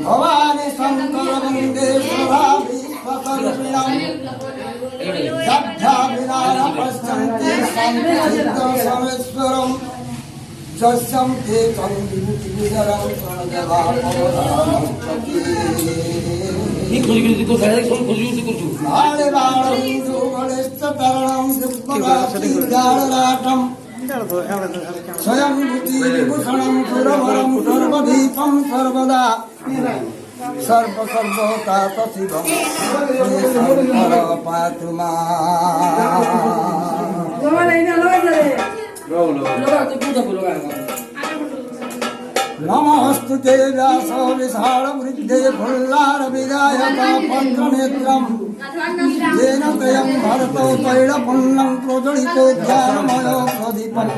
भवानी शंकर वंदे सदा विश्वकर्मिणं सभ्याभिनाय पश्यन्ति समेश्वरं जस्यं ते तं विभूतिविजरं प्रणदेवापवदानस्पति बाले बालं युगलेश्च तरणं दिव्यदासीजालराटं स्वयं भूतिविभूषणं सुरवरं सर्वदीपं सर्वदा सर्वसर्वता तशिवं शंकर पातु नमस्तु ते व्यास विशाल वृद्धे फुल्लारविदायक पत्रनेत्रं येन तयं भरतो तैलपुण्यं प्रज्वलितो ध्यानमयो प्रदीपम्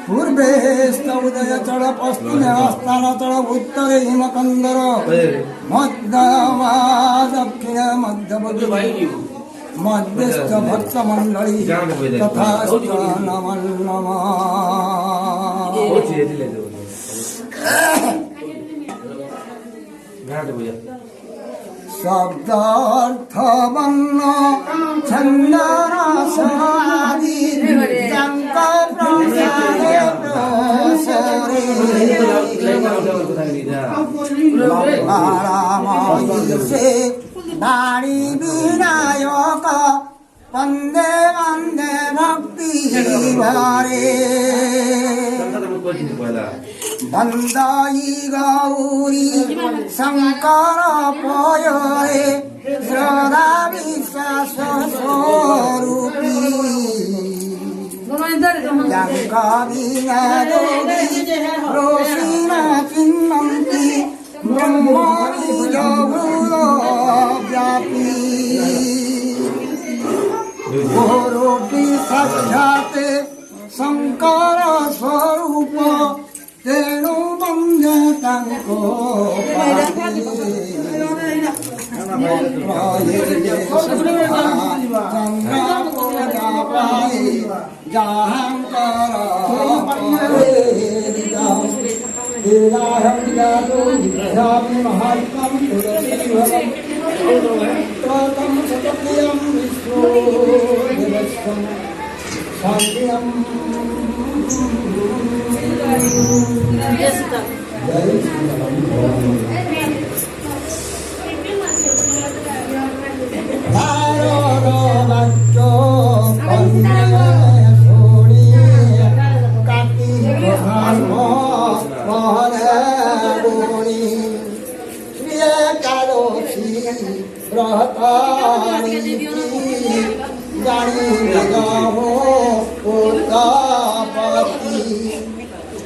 पूर्वे उदय चढ़ पश्चिम आस्थान चढ़ उत्तरे हिमकंदर मध्य दक्षिण मध्य मध्यस्थ भक्त मंडली तथा नमः शब्दार्थ वर्ण छंदनासादि जंक प्रसादे प्रसरे लंबारामयि से दाढ़ी विनायक वंदे वंदे भक्ति भरे वंदाई गौरी शंकर पयरे श्रद्धा विश्वास स्वरूपी रोषिण चिन्नन्ति ब्रह्मणि जगुरो व्यापी गोरोटी साक्षाते शंकर स्वरूप तेणु वंदे तांको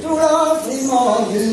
तुलसी मोही